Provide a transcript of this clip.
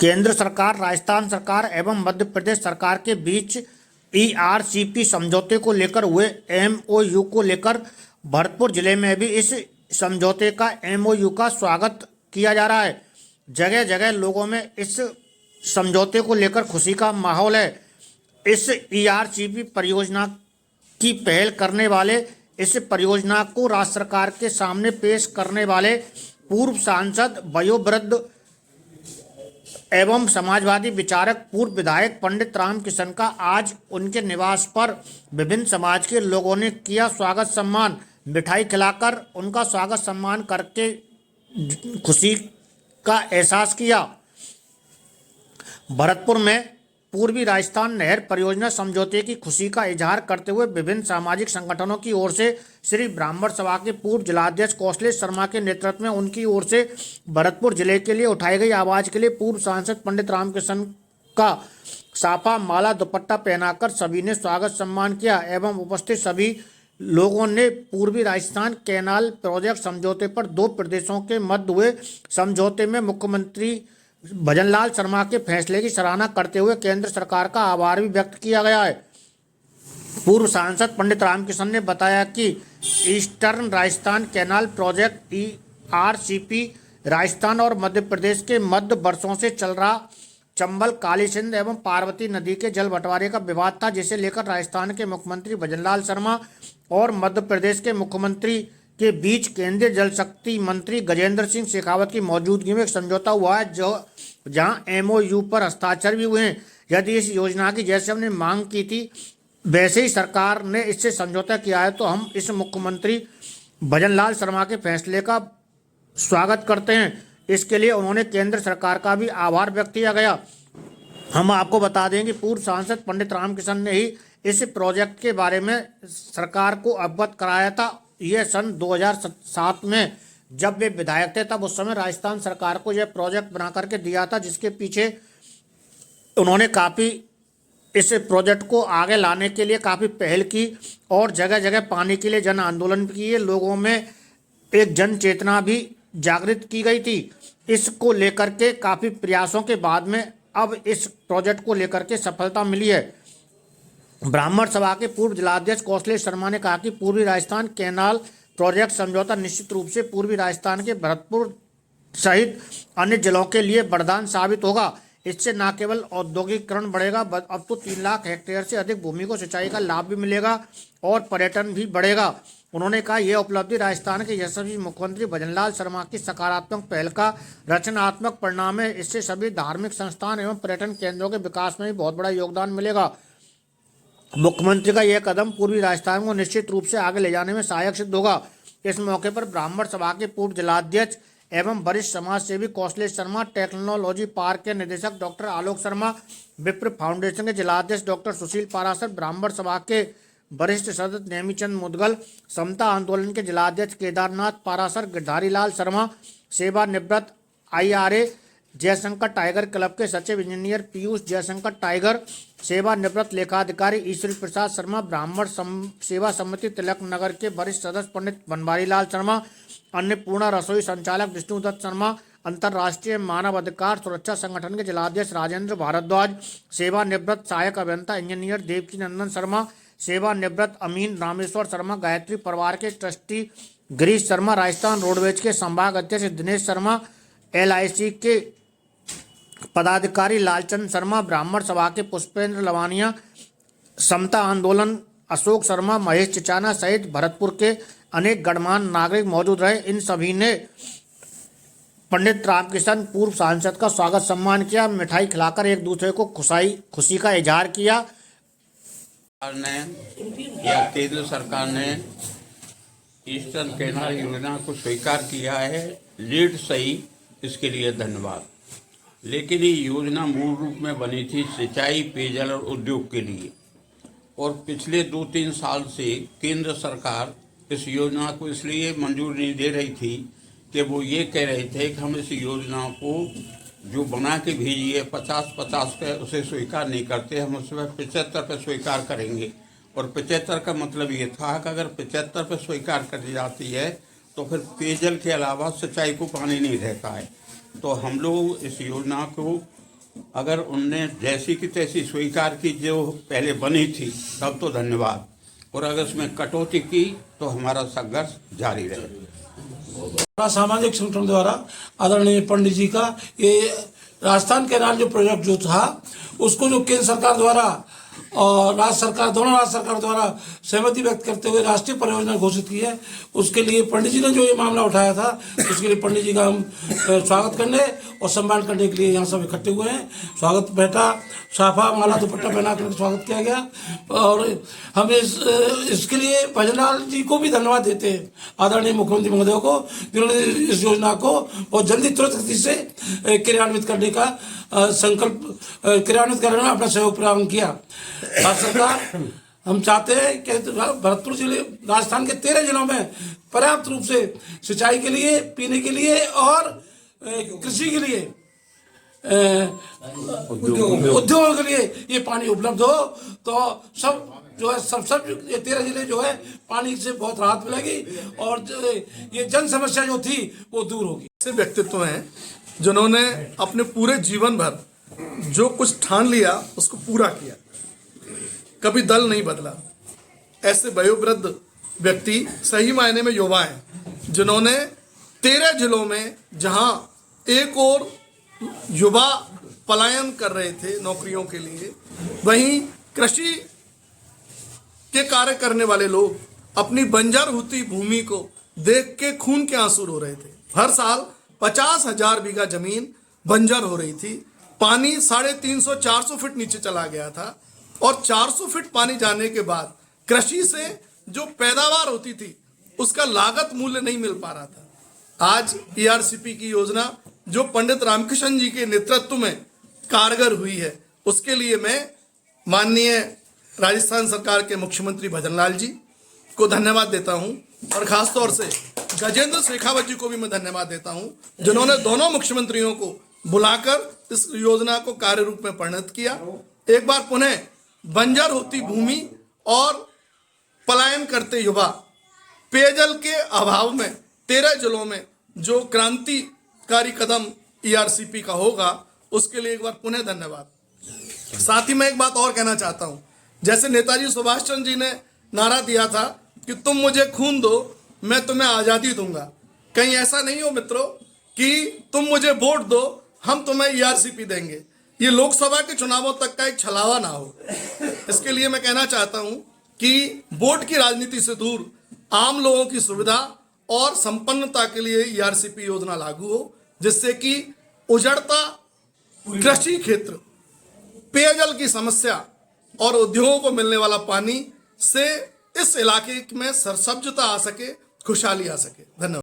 केंद्र सरकार, राजस्थान सरकार एवं मध्य प्रदेश सरकार के बीच ईआरसीपी समझौते को लेकर हुए एमओयू को लेकर भरतपुर जिले में भी इस समझौते का एमओयू का स्वागत किया जा रहा है। जगह जगह लोगों में इस समझौते को लेकर खुशी का माहौल है। इस ईआरसीपी परियोजना की पहल करने वाले, इस परियोजना को राज्य सरकार के सामने पेश करने वाले पूर्व सांसद, वयोवृद्ध एवं समाजवादी विचारक, पूर्व विधायक पंडित राम किशन का आज उनके निवास पर विभिन्न समाज के लोगों ने किया स्वागत सम्मान। मिठाई खिलाकर उनका स्वागत सम्मान करके खुशी का एहसास किया। भरतपुर में पूर्वी राजस्थान नहर परियोजना समझौते की खुशी का इजहार करते हुए विभिन्न सामाजिक संगठनों की ओर से श्री ब्राह्मण सभा के पूर्व जिलाध्यक्ष कौशलेश शर्मा के नेतृत्व में उनकी ओर से भरतपुर जिले के लिए उठाई गई आवाज के लिए पूर्व सांसद पंडित रामकिशन का साफा, माला, दुपट्टा पहनाकर सभी ने स्वागत सम्मान किया एवं उपस्थित सभी लोगों ने पूर्वी राजस्थान कैनाल प्रोजेक्ट समझौते पर दो प्रदेशों के मध्य हुए समझौते में मुख्यमंत्री भजनलाल शर्मा के फैसले की सराहना करते हुए केंद्र सरकार का आभार भी व्यक्त किया गया है। पूर्व सांसद पंडित रामकिशन ने बताया कि eastern Rajasthan canal project ERCP Rajasthan और मध्य प्रदेश के मध्य वर्षों से चल रहा चंबल, काली सिंध एवं पार्वती नदी के जल बंटवारे का विवाद था, जिसे लेकर राजस्थान के मुख्यमंत्री भजनलाल शर्मा और मध्य प्रदेश के मुख्यमंत्री के बीच केंद्रीय जल शक्ति मंत्री गजेंद्र सिंह शेखावत की मौजूदगी में एक समझौता हुआ है, जहां एमओयू पर हस्ताक्षर भी हुए हैं। यदि इस योजना की जैसे हमने मांग की थी वैसे ही सरकार ने इससे समझौता किया है, तो हम इस मुख्यमंत्री भजनलाल शर्मा के फैसले का स्वागत करते हैं। इसके लिए उन्होंने केंद्र सरकार का भी आभार व्यक्त किया गया। हम आपको बता दें कि पूर्व सांसद पंडित रामकिशन ने ही इस प्रोजेक्ट के बारे में सरकार को अवगत कराया था। यह सन 2007 में जब वे विधायक थे, तब उस समय राजस्थान सरकार को यह प्रोजेक्ट बना करके दिया था, जिसके पीछे उन्होंने काफ़ी इस प्रोजेक्ट को आगे लाने के लिए काफ़ी पहल की और जगह जगह पानी के लिए जन आंदोलन किए। लोगों में एक जन चेतना भी जागृत की गई थी। इसको लेकर के काफ़ी प्रयासों के बाद में अब इस प्रोजेक्ट को लेकर के सफलता मिली है। ब्राह्मण सभा के पूर्व जिलाध्यक्ष कौशलेश शर्मा ने कहा कि पूर्वी राजस्थान कैनाल प्रोजेक्ट समझौता निश्चित रूप से पूर्वी राजस्थान के भरतपुर सहित अन्य जिलों के लिए वरदान साबित होगा। इससे न केवल औद्योगिकरण बढ़ेगा, अब तो 3 लाख हेक्टेयर से अधिक भूमि को सिंचाई का लाभ भी मिलेगा और पर्यटन भी बढ़ेगा। उन्होंने कहा यह उपलब्धि राजस्थान के यशस्वी मुख्यमंत्री भजनलाल शर्मा की सकारात्मक पहल का रचनात्मक परिणाम है। इससे सभी धार्मिक संस्थान एवं पर्यटन केंद्रों के विकास में भी बहुत बड़ा योगदान मिलेगा। मुख्यमंत्री का यह कदम पूर्वी राजस्थान को निश्चित रूप से आगे ले जाने में सहायक सिद्ध होगा। इस मौके पर ब्राह्मण सभा के पूर्व जिलाध्यक्ष एवं वरिष्ठ समाज सेवी कौशलेश शर्मा, टेक्नोलॉजी पार्क के निदेशक डॉक्टर आलोक शर्मा, विप्र फाउंडेशन के जिलाध्यक्ष डॉक्टर सुशील पारासर, ब्राह्मण सभा के वरिष्ठ सदस्य नेमीचंद मुदगल, समता आंदोलन के जिलाध्यक्ष केदारनाथ पारासर, गिरधारी लाल शर्मा, सेवानिवृत्त IRA जयशंकर टाइगर क्लब के सचिव इंजीनियर पीयूष जयशंकर टाइगर, सेवानिवृत्त लेखाधिकारी ईश्वरी प्रसाद शर्मा, ब्राह्मण सेवा समिति तिलक नगर के वरिष्ठ सदस्य पंडित बनवारी लाल शर्मा, अन्नपूर्णा रसोई संचालक विष्णुदत्त शर्मा, अंतर्राष्ट्रीय मानव अधिकार सुरक्षा संगठन के जिलाध्यक्ष राजेंद्र भारद्वाज, सेवानिवृत्त सहायक अभियंता इंजीनियर देवकी नंदन शर्मा, सेवानिवृत्त अमीन रामेश्वर शर्मा, गायत्री परिवार के ट्रस्टी गिरीश शर्मा, राजस्थान रोडवेज के संभाग अध्यक्ष दिनेश शर्मा, LIC के पदाधिकारी लालचंद शर्मा, ब्राह्मण सभा के पुष्पेंद्र लवानिया, समता आंदोलन अशोक शर्मा, महेश चिचाना सहित भरतपुर के अनेक गणमान्य नागरिक मौजूद रहे। इन सभी ने पंडित रामकिशन पूर्व सांसद का स्वागत सम्मान किया, मिठाई खिलाकर एक दूसरे को खुशी का इजहार किया। केंद्र सरकार ने ईस्टर्न कैनाल योजना को स्वीकार किया है, लीड सही, इसके लिए धन्यवाद। लेकिन ये योजना मूल रूप में बनी थी सिंचाई, पेयजल और उद्योग के लिए, और पिछले 2-3 साल से केंद्र सरकार इस योजना को इसलिए मंजूरी नहीं दे रही थी कि वो ये कह रहे थे कि हम इस योजना को जो बना के भेजी है 50-50 पे उसे स्वीकार नहीं करते, हम उसमें 75 पे स्वीकार करेंगे। और 75 का मतलब ये था कि अगर 75 पे स्वीकार कर दी जाती है तो फिर पेयजल के अलावा सिंचाई को पानी नहीं रहता है। तो हम लोग इस योजना को अगर उनने जैसी की तैसी स्वीकार की जो पहले बनी थी तब तो धन्यवाद, और अगर उसमें कटौती की तो हमारा संघर्ष जारी रहे। सामाजिक संगठन द्वारा आदरणीय पंडित जी का ये राजस्थान कैनाल जो प्रोजेक्ट जो था उसको जो केंद्र सरकार द्वारा और राज्य सरकार, दोनों राज्य सरकार द्वारा सहमति व्यक्त करते हुए राष्ट्रीय परियोजना घोषित की है, उसके लिए पंडित जी ने जो ये मामला उठाया था उसके लिए पंडित जी का हम स्वागत करने और सम्मान करने के लिए यहाँ सब इकट्ठे हुए हैं। स्वागत बैठा, साफा माला दुपट्टा पहना कर स्वागत किया गया और हम इसके लिए भजनलाल जी को भी धन्यवाद देते हैं, आदरणीय मुख्यमंत्री महोदय को, जिन्होंने इस योजना को बहुत जल्दी तुरंत गति से क्रियान्वित करने का संकल्प क्रियान्वित करने में अपना सहयोग प्रदान किया। भारत सरकार, हम चाहते हैं कि भरतपुर जिले, राजस्थान के 13 जिलों में पर्याप्त रूप से सिंचाई के लिए, पीने के लिए और कृषि के लिए, उद्योगों के लिए ये पानी उपलब्ध हो तो सब जो है सब ये 13 जिले जो है पानी से बहुत राहत मिलेगी और ये जन समस्या जो थी वो दूर होगी। ऐसे व्यक्तित्व हैं जिन्होंने अपने पूरे जीवन भर जो कुछ ठान लिया उसको पूरा किया, कभी दल नहीं बदला। ऐसे वयोवृद्ध व्यक्ति सही मायने में युवा हैं जिन्होंने 13 जिलों में जहां एक और युवा पलायन कर रहे थे नौकरियों के लिए, वहीं कृषि के कार्य करने वाले लोग अपनी बंजर होती भूमि को देख के खून के आंसू रो रहे थे। हर साल 50,000 बीघा जमीन बंजर हो रही थी, पानी 350-400 फीट नीचे चला गया था और 400 फीट पानी जाने के बाद कृषि से जो पैदावार होती थी उसका लागत मूल्य नहीं मिल पा रहा था। आज ईआरसीपी की योजना जो पंडित रामकृष्ण जी के नेतृत्व में कारगर हुई है, उसके लिए मैं माननीय राजस्थान सरकार के मुख्यमंत्री भजनलाल जी को धन्यवाद देता हूं और खासतौर से गजेंद्र शेखावत जी को भी मैं धन्यवाद देता हूं, जिन्होंने दोनों मुख्यमंत्रियों को बुलाकर इस योजना को कार्य रूप में परिणत किया। एक बार पुनः बंजर होती भूमि और पलायन करते युवा, पेयजल के अभाव में 13 जिलों में जो क्रांतिकारी कदम ईआरसीपी का होगा, उसके लिए एक बार पुनः धन्यवाद। साथ ही मैं एक बात और कहना चाहता हूं, जैसे नेताजी सुभाष चंद्र जी ने नारा दिया था कि तुम मुझे खून दो मैं तुम्हें आजादी दूंगा, कहीं ऐसा नहीं हो मित्रों कि तुम मुझे वोट दो हम तुम्हें ईआरसीपी देंगे, ये लोकसभा के चुनावों तक का एक छलावा ना हो। इसके लिए मैं कहना चाहता हूं कि वोट की राजनीति से दूर आम लोगों की सुविधा और संपन्नता के लिए ईआरसीपी योजना लागू हो, जिससे कि उजड़ता कृषि क्षेत्र, पेयजल की समस्या और उद्योगों को मिलने वाला पानी से इस इलाके में सरसब्जता आ सके, खुशहाली आ सके। धन्यवाद।